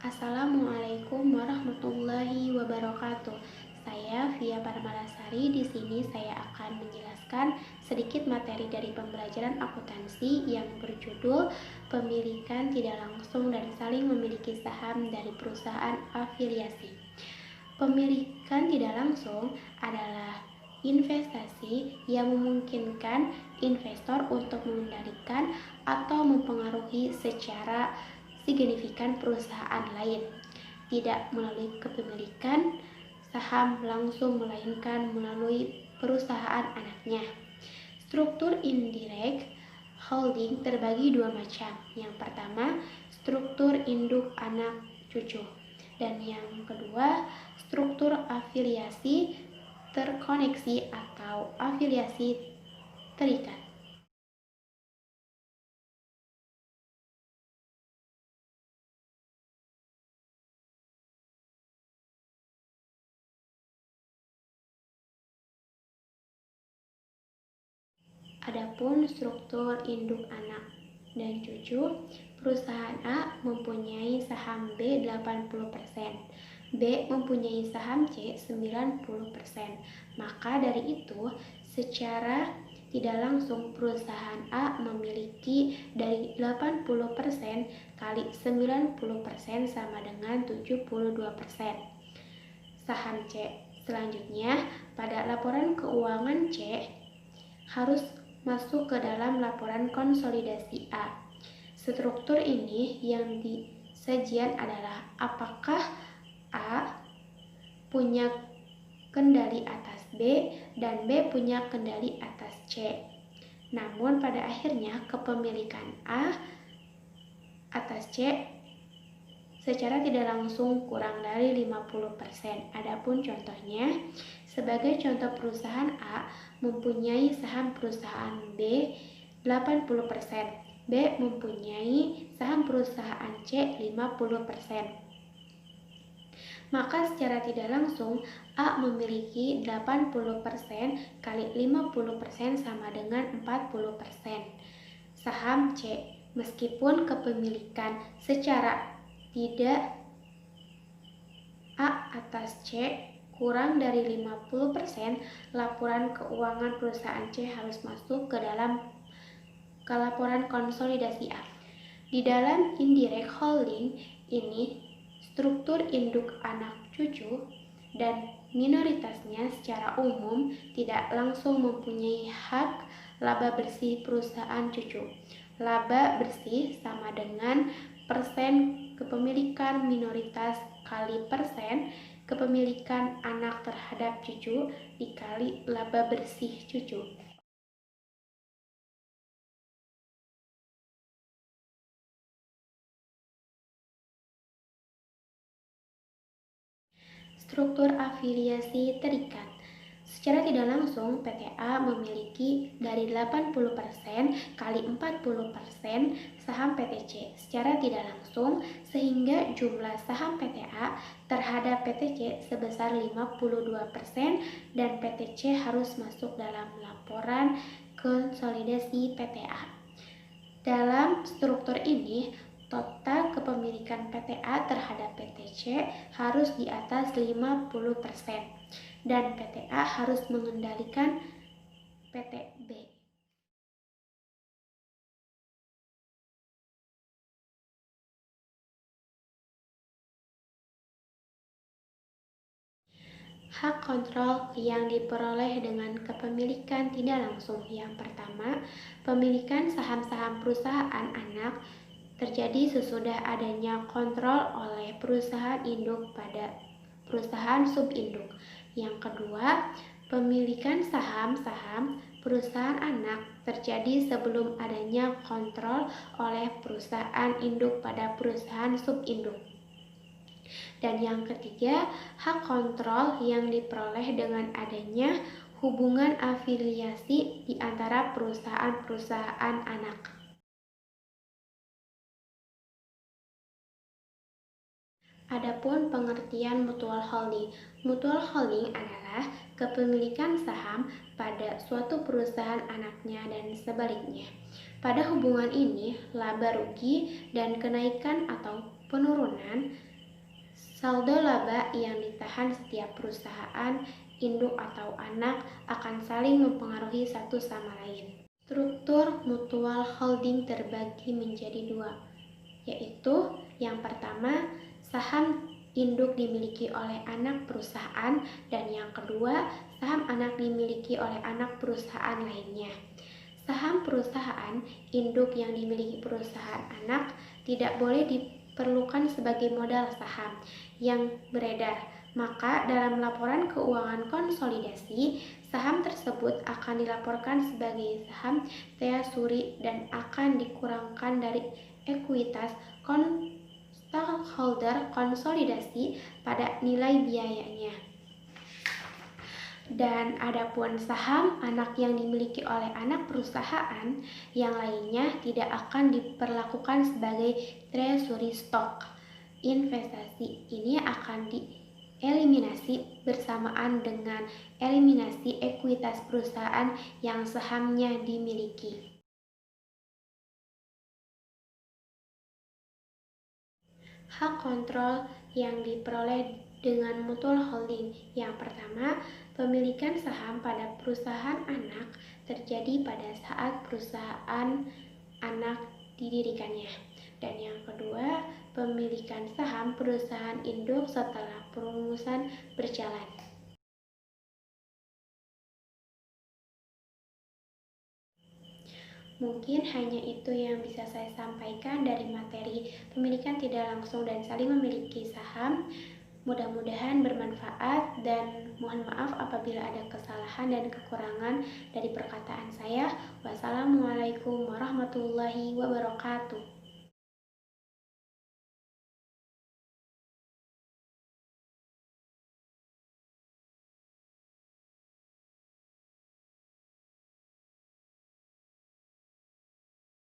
Assalamualaikum warahmatullahi wabarakatuh. Saya Via Parmalasari. Di sini saya akan menjelaskan sedikit materi dari pembelajaran akuntansi yang berjudul Pemilikan Tidak Langsung dan Saling Memiliki Saham dari Perusahaan Afiliasi. Pemilikan tidak langsung adalah investasi yang memungkinkan investor untuk mengendalikan atau mempengaruhi secara signifikan perusahaan lain, tidak melalui kepemilikan saham langsung melainkan melalui perusahaan anaknya. Struktur indirect holding terbagi dua macam. Yang pertama, struktur induk anak cucu, dan yang kedua, struktur afiliasi terkoneksi atau afiliasi terikat. Adapun struktur induk anak dan cucu, perusahaan A mempunyai saham B 80%, B mempunyai saham C 90%. Maka dari itu, secara tidak langsung perusahaan A memiliki dari 80% kali 90% sama dengan 72% saham C. Selanjutnya, pada laporan keuangan C harus masuk ke dalam laporan konsolidasi A. Struktur ini yang disajian adalah apakah A punya kendali atas B dan B punya kendali atas C. Namun pada akhirnya kepemilikan A atas C secara tidak langsung kurang dari 50%. Adapun contohnya, sebagai contoh perusahaan A mempunyai saham perusahaan B 80%, B mempunyai saham perusahaan C 50%. Maka secara tidak langsung A memiliki 80% kali 50% sama dengan 40% saham C. Meskipun kepemilikan secara tidak A atas C kurang dari 50%, laporan keuangan perusahaan C harus masuk ke laporan konsolidasi A. Di dalam indirect holding ini, struktur induk anak cucu dan minoritasnya secara umum tidak langsung mempunyai hak laba bersih perusahaan cucu. Laba bersih sama dengan persen kepemilikan minoritas kali persen kepemilikan anak terhadap cucu dikali laba bersih cucu. Struktur afiliasi terikat. Secara tidak langsung, PTA memiliki dari 80% kali 40% saham PTC secara tidak langsung, sehingga jumlah saham PTA terhadap PTC sebesar 52% dan PTC harus masuk dalam laporan konsolidasi PTA. Dalam struktur ini, total kepemilikan PTA terhadap PTC harus di atas 50% dan PTA harus mengendalikan PTB. Hak kontrol yang diperoleh dengan kepemilikan tidak langsung. Yang pertama, pemilikan saham-saham perusahaan anak terjadi sesudah adanya kontrol oleh perusahaan induk pada perusahaan subinduk. Yang kedua, pemilikan saham-saham perusahaan anak terjadi sebelum adanya kontrol oleh perusahaan induk pada perusahaan subinduk. Dan yang ketiga, hak kontrol yang diperoleh dengan adanya hubungan afiliasi di antara perusahaan-perusahaan anak. Adapun pengertian mutual holding. Mutual holding adalah kepemilikan saham pada suatu perusahaan anaknya dan sebaliknya. Pada hubungan ini, laba rugi dan kenaikan atau penurunan Saldo laba yang ditahan setiap perusahaan, induk atau anak akan saling mempengaruhi satu sama lain. Struktur mutual holding terbagi menjadi dua, yaitu yang pertama, saham induk dimiliki oleh anak perusahaan, dan yang kedua, saham anak dimiliki oleh anak perusahaan lainnya. Saham perusahaan induk yang dimiliki perusahaan anak tidak boleh diperlukan sebagai modal saham yang beredar, maka dalam laporan keuangan konsolidasi, saham tersebut akan dilaporkan sebagai saham treasury dan akan dikurangkan dari ekuitas stockholder konsolidasi pada nilai biayanya. Dan adapun saham anak yang dimiliki oleh anak perusahaan yang lainnya tidak akan diperlakukan sebagai treasury stock. Investasi ini akan dieliminasi bersamaan dengan eliminasi ekuitas perusahaan yang sahamnya dimiliki. Hak kontrol yang diperoleh dengan mutual holding. Yang pertama, pemilikan saham pada perusahaan anak terjadi pada saat perusahaan anak didirikannya. Dan yang kedua, pemilikan saham perusahaan induk setelah perumusan berjalan. Mungkin hanya itu yang bisa saya sampaikan dari materi pemilikan tidak langsung dan saling memiliki saham. Mudah-mudahan bermanfaat dan mohon maaf apabila ada kesalahan dan kekurangan dari perkataan saya. Wassalamualaikum warahmatullahi wabarakatuh.